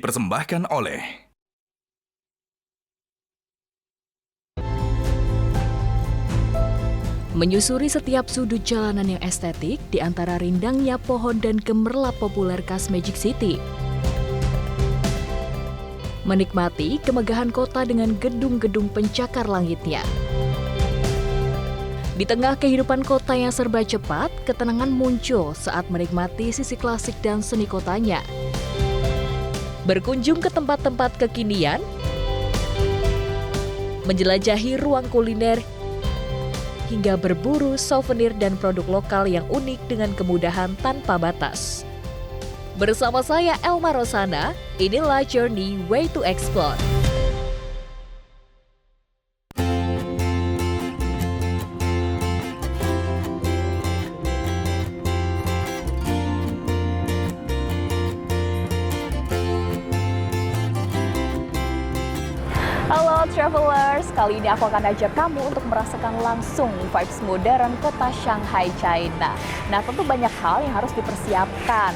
dipersembahkan oleh menyusuri setiap sudut jalanan yang estetik di antara rindangnya pohon dan gemerlap populer khas Magic City. Menikmati kemegahan kota dengan gedung-gedung pencakar langitnya. Di tengah kehidupan kota yang serba cepat, ketenangan muncul saat menikmati sisi klasik dan seni kotanya. Berkunjung ke tempat-tempat kekinian, menjelajahi ruang kuliner, hingga berburu souvenir dan produk lokal yang unik dengan kemudahan tanpa batas. Bersama saya Elma Rosana, inilah Journey Way to Explore. Halo travelers, kali ini aku akan ajak kamu untuk merasakan langsung vibes modern kota Shanghai, China. Nah, tentu banyak hal yang harus dipersiapkan.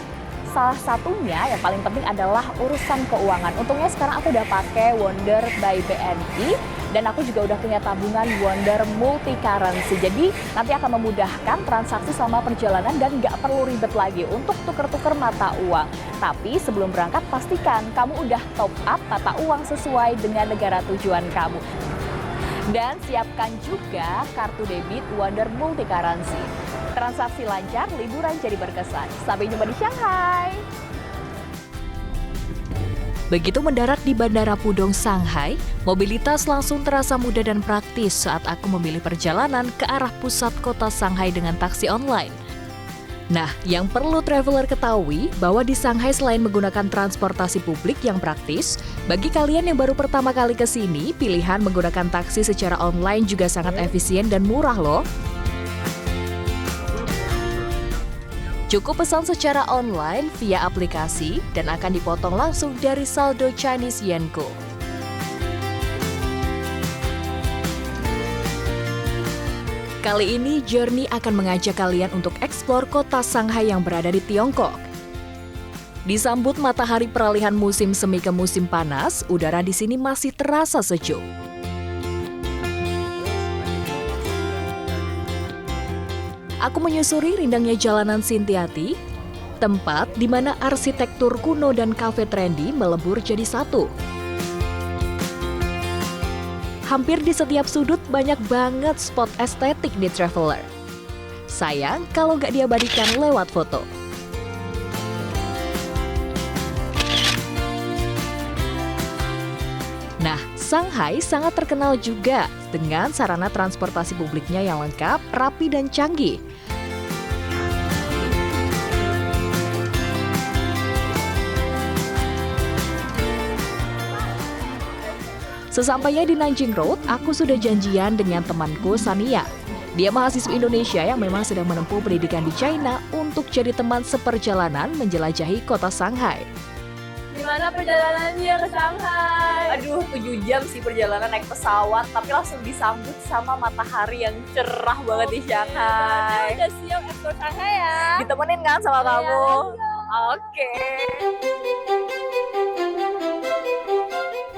Salah satunya yang paling penting adalah urusan keuangan. Untungnya sekarang aku udah pakai Wonder by BNI dan aku juga udah punya tabungan Wonder Multi Currency. Jadi nanti akan memudahkan transaksi selama perjalanan dan nggak perlu ribet lagi untuk tuker-tuker mata uang. Tapi sebelum berangkat pastikan kamu udah top up mata uang sesuai dengan negara tujuan kamu. Dan siapkan juga kartu debit Wonder Multi Currency. Transaksi lancar, liburan jadi berkesan. Sampai jumpa di Shanghai. Begitu mendarat di Bandara Pudong, Shanghai, mobilitas langsung terasa mudah dan praktis saat aku memilih perjalanan ke arah pusat kota Shanghai dengan taksi online. Nah, yang perlu traveler ketahui bahwa di Shanghai selain menggunakan transportasi publik yang praktis, bagi kalian yang baru pertama kali ke sini, pilihan menggunakan taksi secara online juga sangat efisien dan murah loh. Cukup pesan secara online via aplikasi dan akan dipotong langsung dari saldo Chinese Yuanku. Kali ini Journey akan mengajak kalian untuk eksplor kota Shanghai yang berada di Tiongkok. Disambut matahari peralihan musim semi ke musim panas, udara di sini masih terasa sejuk. Aku menyusuri rindangnya jalanan Sintiati, tempat di mana arsitektur kuno dan kafe trendy melebur jadi satu. Hampir di setiap sudut banyak banget spot estetik di traveler. Sayang kalau nggak diabadikan lewat foto. Nah, Shanghai sangat terkenal juga dengan sarana transportasi publiknya yang lengkap, rapi, dan canggih. Sesampainya di Nanjing Road, aku sudah janjian dengan temanku Sania. Dia mahasiswa Indonesia yang memang sedang menempuh pendidikan di China untuk jadi teman seperjalanan menjelajahi kota Shanghai. Gimana perjalanannya ke Shanghai? Aduh, 7 jam sih perjalanan naik pesawat, tapi langsung disambut sama matahari yang cerah banget di Shanghai. Udah siap eksplor Shanghai ya? Ditemenin kan sama kamu? Oke.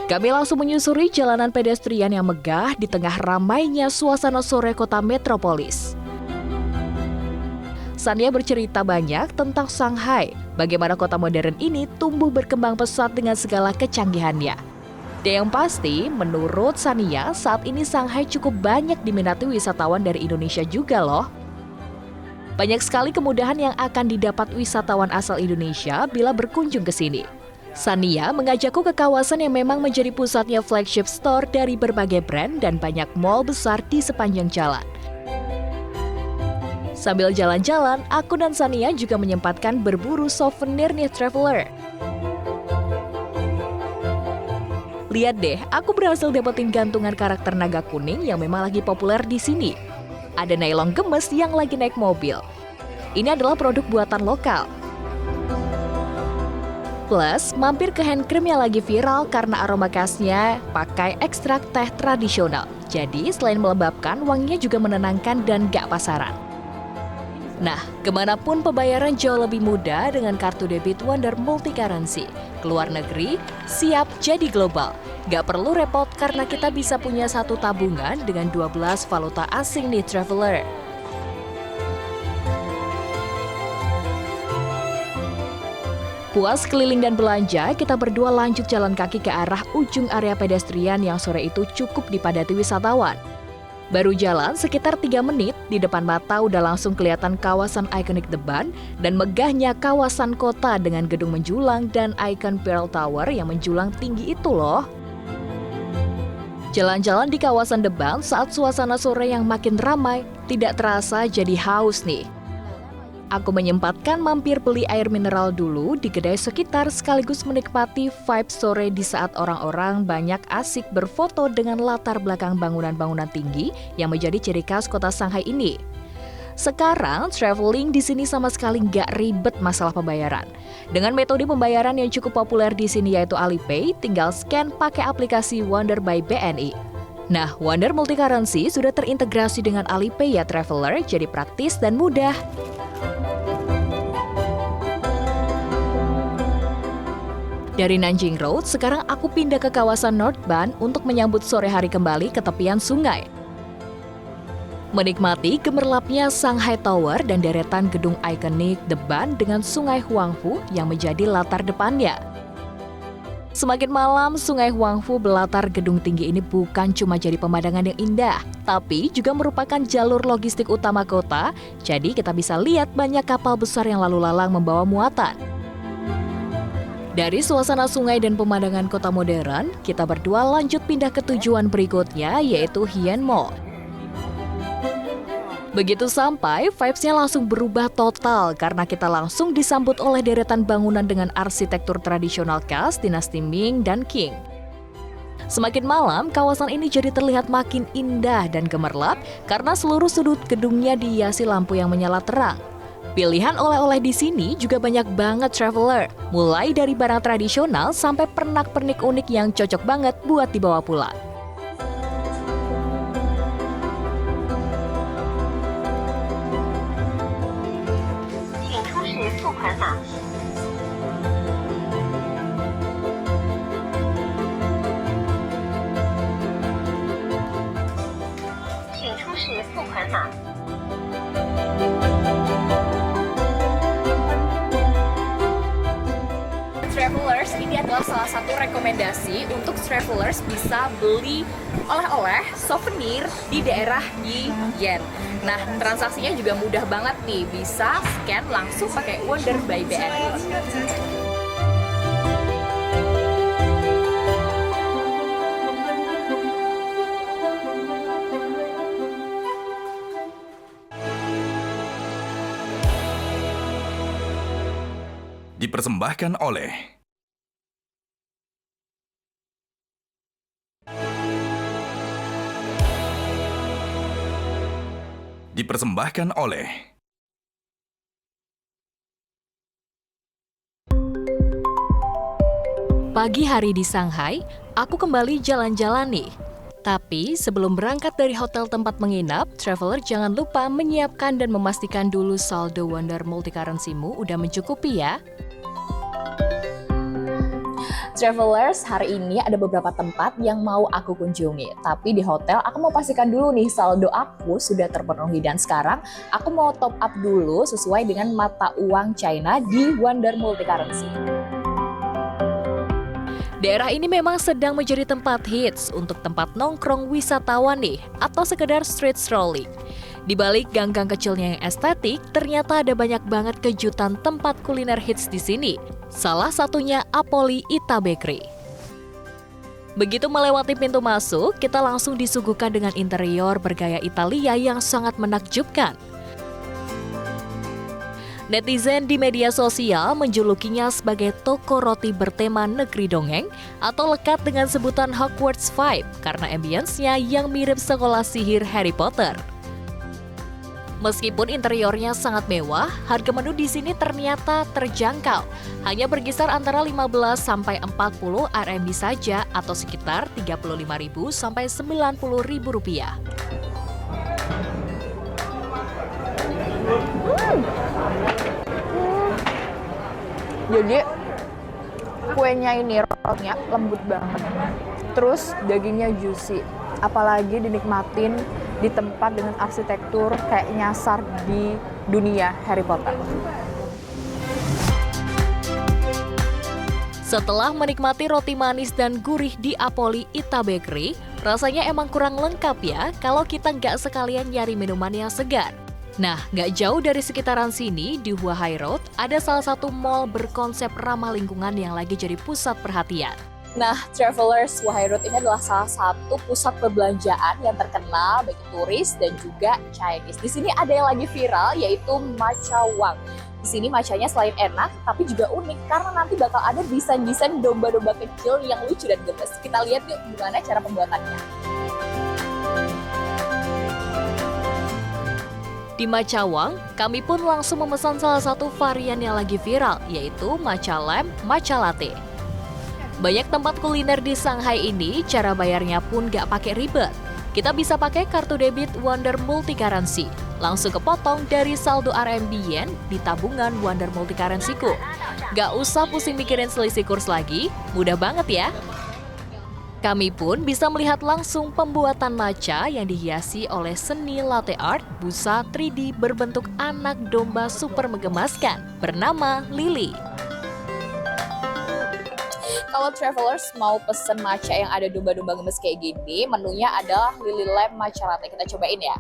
Kami langsung menyusuri jalanan pedestrian yang megah di tengah ramainya suasana sore kota metropolis. Sania bercerita banyak tentang Shanghai, bagaimana kota modern ini tumbuh berkembang pesat dengan segala kecanggihannya. Dan yang pasti, menurut Sania, saat ini Shanghai cukup banyak diminati wisatawan dari Indonesia juga loh. Banyak sekali kemudahan yang akan didapat wisatawan asal Indonesia bila berkunjung ke sini. Sania mengajakku ke kawasan yang memang menjadi pusatnya flagship store dari berbagai brand dan banyak mall besar di sepanjang jalan. Sambil jalan-jalan, aku dan Sania juga menyempatkan berburu souvenir nih traveler. Lihat deh, aku berhasil dapetin gantungan karakter naga kuning yang memang lagi populer di sini. Ada nylon gemes yang lagi naik mobil. Ini adalah produk buatan lokal. Plus, mampir ke hand cream yang lagi viral karena aroma khasnya pakai ekstrak teh tradisional. Jadi, selain melembabkan, wanginya juga menenangkan dan gak pasaran. Nah, kemanapun pembayaran jauh lebih mudah dengan kartu debit Wonder Multi Currency. Keluar negeri, siap jadi global. Gak perlu repot karena kita bisa punya satu tabungan dengan 12 valuta asing nih traveler. Puas keliling dan belanja, kita berdua lanjut jalan kaki ke arah ujung area pedestrian yang sore itu cukup dipadati wisatawan. Baru jalan sekitar 3 menit, di depan mata udah langsung kelihatan kawasan ikonik The Bund dan megahnya kawasan kota dengan gedung menjulang dan ikon Pearl Tower yang menjulang tinggi itu loh. Jalan-jalan di kawasan The Bund saat suasana sore yang makin ramai, tidak terasa jadi haus nih. Aku menyempatkan mampir beli air mineral dulu di kedai sekitar sekaligus menikmati vibe sore di saat orang-orang banyak asik berfoto dengan latar belakang bangunan-bangunan tinggi yang menjadi ciri khas kota Shanghai ini. Sekarang, traveling di sini sama sekali nggak ribet masalah pembayaran. Dengan metode pembayaran yang cukup populer di sini yaitu Alipay, tinggal scan pakai aplikasi Wonder by BNI. Nah, Wonder Multi Currency sudah terintegrasi dengan Alipay ya traveler, jadi praktis dan mudah. Dari Nanjing Road, sekarang aku pindah ke kawasan North Bund untuk menyambut sore hari kembali ke tepian sungai. Menikmati gemerlapnya Shanghai Tower dan deretan gedung ikonik The Bund dengan sungai Huangpu yang menjadi latar depannya. Semakin malam, sungai Huangpu belatar gedung tinggi ini bukan cuma jadi pemandangan yang indah, tapi juga merupakan jalur logistik utama kota, jadi kita bisa lihat banyak kapal besar yang lalu lalang membawa muatan. Dari suasana sungai dan pemandangan kota modern, kita berdua lanjut pindah ke tujuan berikutnya, yaitu Hien Mall. Begitu sampai, vibes-nya langsung berubah total karena kita langsung disambut oleh deretan bangunan dengan arsitektur tradisional khas dinasti Ming dan Qing. Semakin malam, kawasan ini jadi terlihat makin indah dan gemerlap karena seluruh sudut gedungnya dihiasi lampu yang menyala terang. Pilihan oleh-oleh di sini juga banyak banget traveler, mulai dari barang tradisional sampai pernak-pernik unik yang cocok banget buat dibawa pulang. Travelers, ini adalah salah satu rekomendasi untuk travelers bisa beli oleh-oleh souvenir di daerah Yiyan. Nah, transaksinya juga mudah banget nih, bisa scan langsung pakai Wonder by BNI. Dipersembahkan oleh Pagi hari di Shanghai, aku kembali jalan-jalan nih. Tapi sebelum berangkat dari hotel tempat menginap, traveler jangan lupa menyiapkan dan memastikan dulu saldo Wonder Multi Currency-mu udah mencukupi ya. Travelers, hari ini ada beberapa tempat yang mau aku kunjungi. Tapi di hotel aku mau pastikan dulu nih saldo aku sudah terpenuhi. Dan sekarang aku mau top up dulu sesuai dengan mata uang China di Wonder Multi Currency. Daerah ini memang sedang menjadi tempat hits untuk tempat nongkrong wisatawan nih, atau sekedar street strolling. Di balik gang-gang kecilnya yang estetik, ternyata ada banyak banget kejutan tempat kuliner hits di sini. Salah satunya Apoli Ita Bakery. Begitu melewati pintu masuk, kita langsung disuguhkan dengan interior bergaya Italia yang sangat menakjubkan. Netizen di media sosial menjulukinya sebagai toko roti bertema negeri dongeng atau lekat dengan sebutan Hogwarts vibe karena ambience-nya yang mirip sekolah sihir Harry Potter. Meskipun interiornya sangat mewah, harga menu di sini ternyata terjangkau. Hanya berkisar antara 15 sampai 40 RMB saja atau sekitar 35.000 sampai 90.000 rupiah. Jadi kuenya ini rotinya lembut banget. Terus dagingnya juicy. Apalagi dinikmatin di tempat dengan arsitektur kayak nyasar di dunia Harry Potter. Setelah menikmati roti manis dan gurih di Apoli Ita Bakery, rasanya emang kurang lengkap ya kalau kita nggak sekalian nyari minuman yang segar. Nah, nggak jauh dari sekitaran sini, di Hua Hai Road, ada salah satu mall berkonsep ramah lingkungan yang lagi jadi pusat perhatian. Nah, Travelers, Hua Hai Road ini adalah salah satu pusat perbelanjaan yang terkenal bagi turis dan juga Chinese. Di sini ada yang lagi viral, yaitu Matcha Wang. Di sini matchanya selain enak, tapi juga unik karena nanti bakal ada desain-desain domba-domba kecil yang lucu dan gemes. Kita lihat yuk gimana cara pembuatannya. Di Matcha Wang, kami pun langsung memesan salah satu varian yang lagi viral, yaitu Matcha Lamp Matcha Latte. Banyak tempat kuliner di Shanghai ini, cara bayarnya pun gak pakai ribet. Kita bisa pakai kartu debit Wonder Multi Currency. Langsung kepotong dari saldo RMB Yen di tabungan Wonder Multi Currency-ku. Gak usah pusing mikirin selisih kurs lagi, mudah banget ya. Kami pun bisa melihat langsung pembuatan matcha yang dihiasi oleh seni latte art busa 3D berbentuk anak domba super menggemaskan bernama Lily. Kalau travelers mau pesen matcha yang ada domba-domba gemes kayak gini, menunya adalah Lily Lamp Matcha Latte. Kita cobain ya.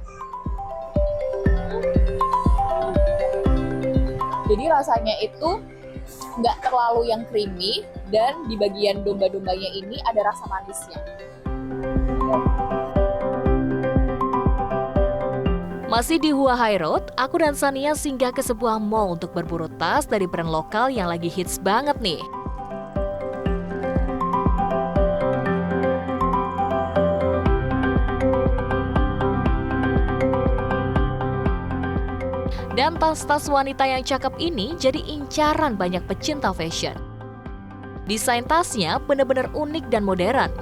Jadi rasanya itu nggak terlalu yang creamy, dan di bagian domba-dombanya ini ada rasa manisnya. Masih di Hua Hai Road, aku dan Sania singgah ke sebuah mall untuk berburu tas dari brand lokal yang lagi hits banget nih. Dan tas-tas wanita yang cakep ini jadi incaran banyak pecinta fashion. Desain tasnya benar-benar unik dan modern.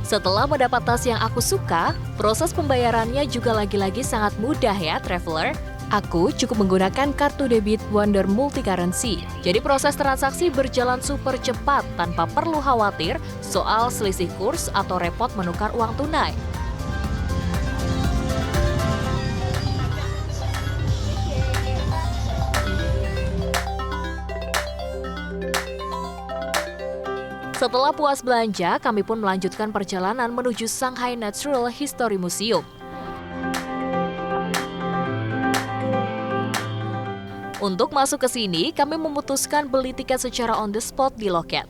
Setelah mendapat tas yang aku suka, proses pembayarannya juga lagi-lagi sangat mudah ya, traveler. Aku cukup menggunakan kartu debit Wonder Multi Currency. Jadi proses transaksi berjalan super cepat tanpa perlu khawatir soal selisih kurs atau repot menukar uang tunai. Setelah puas belanja, kami pun melanjutkan perjalanan menuju Shanghai Natural History Museum. Untuk masuk ke sini, kami memutuskan beli tiket secara on the spot di loket.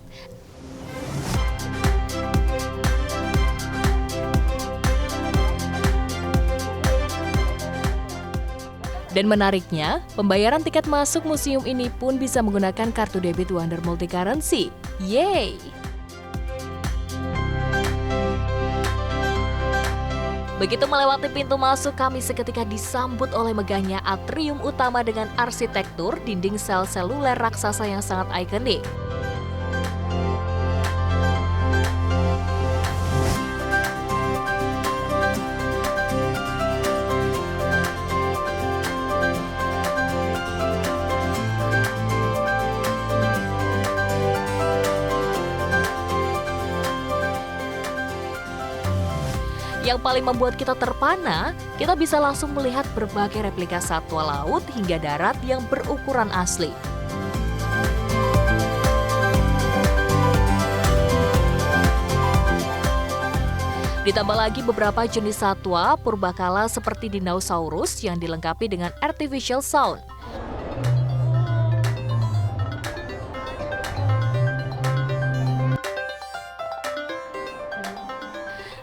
Dan menariknya, pembayaran tiket masuk museum ini pun bisa menggunakan kartu debit Wonder Multi Currency. Yeay! Begitu melewati pintu masuk, kami seketika disambut oleh megahnya atrium utama dengan arsitektur dinding sel seluler raksasa yang sangat ikonik. Yang paling membuat kita terpana, kita bisa langsung melihat berbagai replika satwa laut hingga darat yang berukuran asli. Ditambah lagi beberapa jenis satwa purbakala seperti dinosaurus yang dilengkapi dengan artificial sound.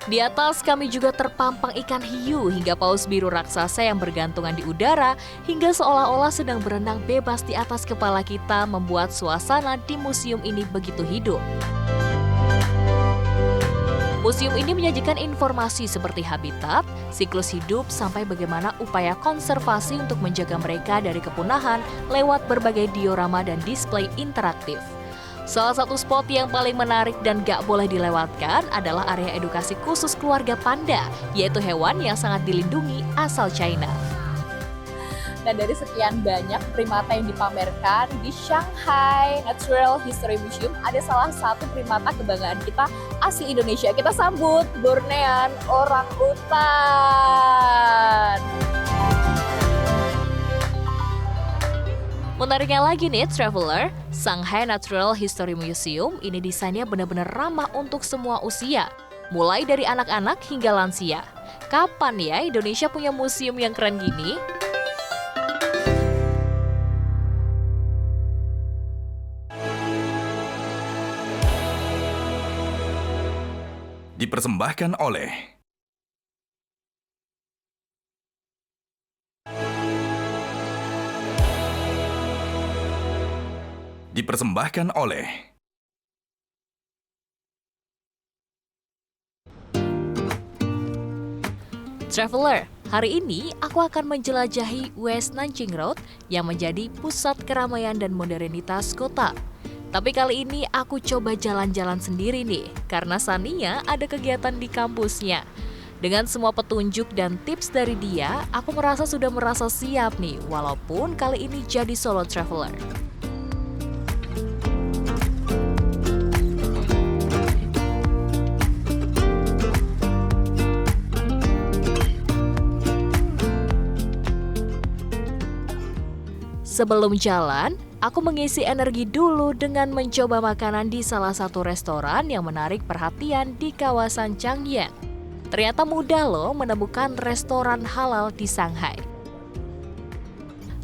Di atas kami juga terpampang ikan hiu hingga paus biru raksasa yang bergantungan di udara hingga seolah-olah sedang berenang bebas di atas kepala kita, membuat suasana di museum ini begitu hidup. Museum ini menyajikan informasi seperti habitat, siklus hidup, sampai bagaimana upaya konservasi untuk menjaga mereka dari kepunahan lewat berbagai diorama dan display interaktif. Salah satu spot yang paling menarik dan gak boleh dilewatkan adalah area edukasi khusus keluarga panda, yaitu hewan yang sangat dilindungi asal China. Nah, dari sekian banyak primata yang dipamerkan di Shanghai Natural History Museum, ada salah satu primata kebanggaan kita asli Indonesia. Kita sambut Bornean orangutan. Menariknya lagi nih, traveler, Shanghai Natural History Museum ini desainnya benar-benar ramah untuk semua usia, mulai dari anak-anak hingga lansia. Kapan ya Indonesia punya museum yang keren gini? Dipersembahkan oleh Traveler, hari ini aku akan menjelajahi West Nanjing Road yang menjadi pusat keramaian dan modernitas kota. Tapi kali ini aku coba jalan-jalan sendiri nih, karena Sania ada kegiatan di kampusnya. Dengan semua petunjuk dan tips dari dia, aku sudah merasa siap nih, walaupun kali ini jadi solo traveler. Sebelum jalan, aku mengisi energi dulu dengan mencoba makanan di salah satu restoran yang menarik perhatian di kawasan Changyang. Ternyata mudah loh menemukan restoran halal di Shanghai.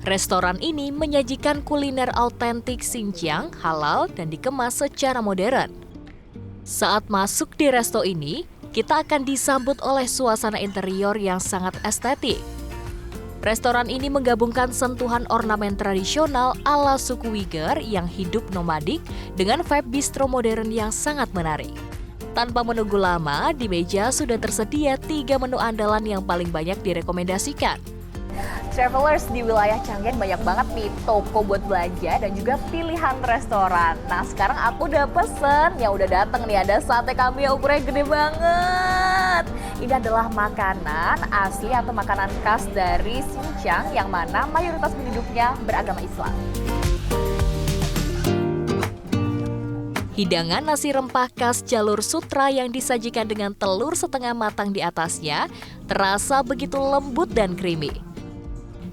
Restoran ini menyajikan kuliner autentik Xinjiang halal dan dikemas secara modern. Saat masuk di resto ini, kita akan disambut oleh suasana interior yang sangat estetik. Restoran ini menggabungkan sentuhan ornamen tradisional ala suku Uyghur yang hidup nomadik dengan vibe bistro modern yang sangat menarik. Tanpa menunggu lama, di meja sudah tersedia 3 menu andalan yang paling banyak direkomendasikan. Travelers, di wilayah Changyang banyak banget nih toko buat belanja dan juga pilihan restoran. Nah, sekarang aku udah pesen, yang udah dateng nih ada sate kambing yang ukurannya gede banget. Ini adalah makanan asli atau makanan khas dari Xinjiang yang mana mayoritas penduduknya beragama Islam. Hidangan nasi rempah khas jalur sutra yang disajikan dengan telur setengah matang di atasnya terasa begitu lembut dan creamy.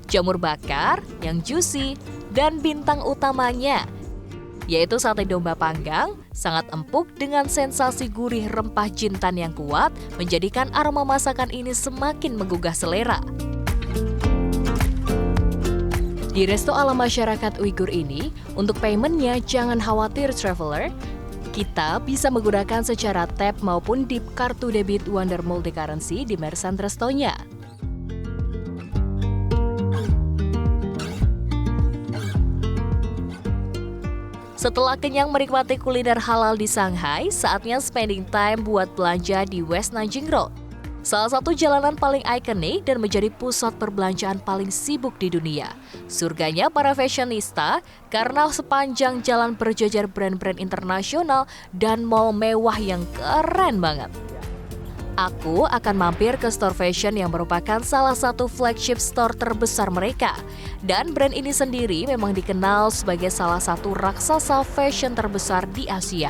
Jamur bakar yang juicy, dan bintang utamanya, yaitu sate domba panggang, sangat empuk dengan sensasi gurih rempah jintan yang kuat, menjadikan aroma masakan ini semakin menggugah selera. Di resto ala masyarakat Uyghur ini, untuk paymentnya jangan khawatir traveler, kita bisa menggunakan secara tap maupun dip kartu debit Wonder Multi Currency di merchant restonya. Setelah kenyang menikmati kuliner halal di Shanghai, saatnya spending time buat belanja di West Nanjing Road. Salah satu jalanan paling ikonik dan menjadi pusat perbelanjaan paling sibuk di dunia. Surganya para fashionista karena sepanjang jalan berjejer brand-brand internasional dan mall mewah yang keren banget. Aku akan mampir ke store fashion yang merupakan salah satu flagship store terbesar mereka. Dan brand ini sendiri memang dikenal sebagai salah satu raksasa fashion terbesar di Asia.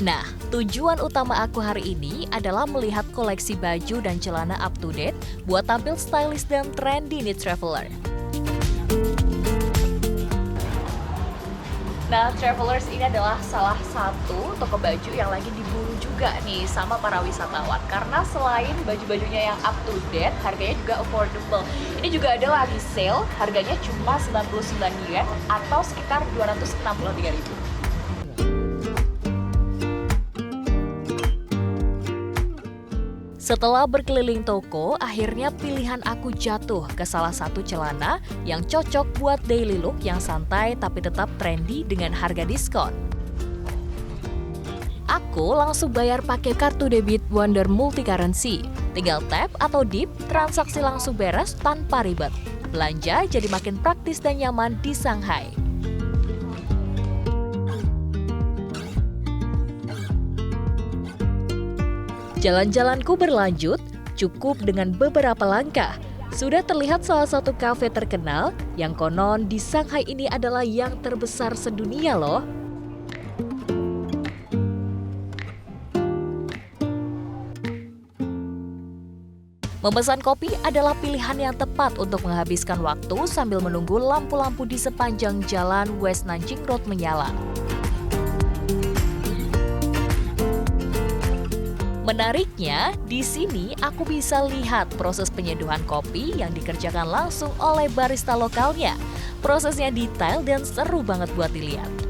Nah, tujuan utama aku hari ini adalah melihat koleksi baju dan celana up to date buat tampil stylish dan trendy nih traveler. Nah, Travelers, ini adalah salah satu toko baju yang lagi diburu juga nih sama para wisatawan. Karena selain baju-bajunya yang up to date, harganya juga affordable. Ini juga ada lagi sale, harganya cuma 99 yuan atau sekitar 263.000. Setelah berkeliling toko, akhirnya pilihan aku jatuh ke salah satu celana yang cocok buat daily look yang santai tapi tetap trendy dengan harga diskon. Aku langsung bayar pakai kartu debit Wonder Multi Currency. Tinggal tap atau dip, transaksi langsung beres tanpa ribet. Belanja jadi makin praktis dan nyaman di Shanghai. Jalan-jalanku berlanjut, cukup dengan beberapa langkah. Sudah terlihat salah satu kafe terkenal yang konon di Shanghai ini adalah yang terbesar sedunia loh. Memesan kopi adalah pilihan yang tepat untuk menghabiskan waktu sambil menunggu lampu-lampu di sepanjang jalan West Nanjing Road menyala. Menariknya, di sini aku bisa lihat proses penyeduhan kopi yang dikerjakan langsung oleh barista lokalnya. Prosesnya detail dan seru banget buat dilihat.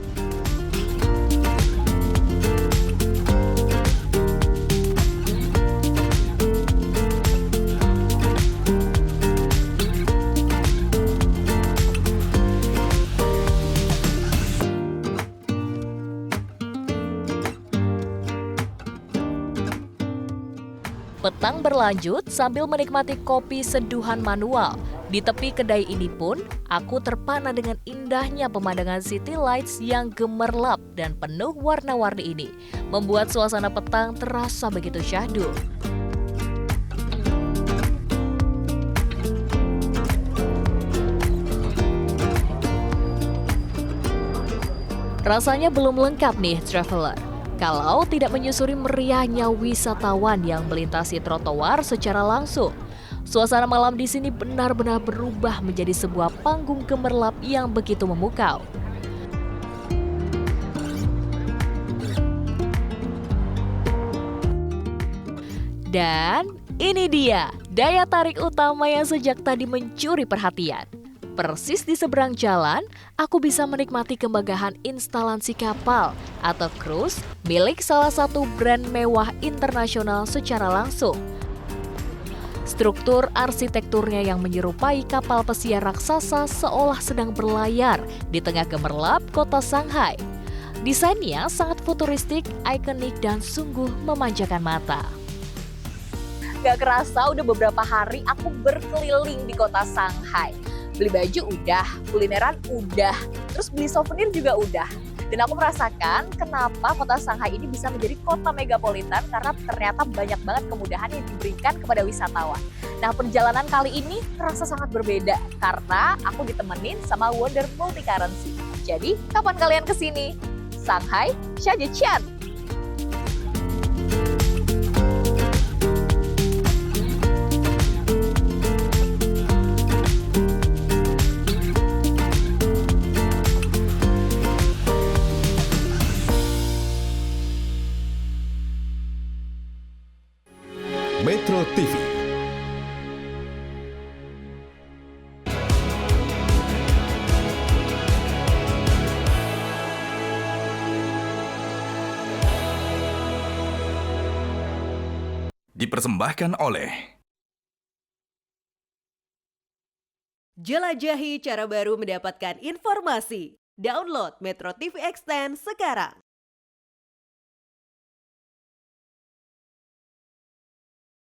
Petang berlanjut sambil menikmati kopi seduhan manual. Di tepi kedai ini pun, aku terpana dengan indahnya pemandangan city lights yang gemerlap dan penuh warna-warni ini. Membuat suasana petang terasa begitu syahdu. Rasanya belum lengkap nih, traveler, kalau tidak menyusuri meriahnya wisatawan yang melintasi trotoar secara langsung. Suasana malam di sini benar-benar berubah menjadi sebuah panggung gemerlap yang begitu memukau. Dan ini dia daya tarik utama yang sejak tadi mencuri perhatian. Persis di seberang jalan, aku bisa menikmati kemegahan instalasi kapal atau cruise milik salah satu brand mewah internasional secara langsung. Struktur arsitekturnya yang menyerupai kapal pesiar raksasa seolah sedang berlayar di tengah gemerlap kota Shanghai. Desainnya sangat futuristik, ikonik, dan sungguh memanjakan mata. Gak kerasa udah beberapa hari aku berkeliling di kota Shanghai. Beli baju udah, kulineran udah, terus beli souvenir juga udah. Dan aku merasakan kenapa kota Shanghai ini bisa menjadi kota megapolitan karena ternyata banyak banget kemudahan yang diberikan kepada wisatawan. Nah, perjalanan kali ini terasa sangat berbeda karena aku ditemenin sama Wonder Multi Currency. Jadi, kapan kalian kesini? Shanghai, Xiajian. Metro TV. Dipersembahkan oleh Jelajahi cara baru mendapatkan informasi. Download Metro TV Extend sekarang.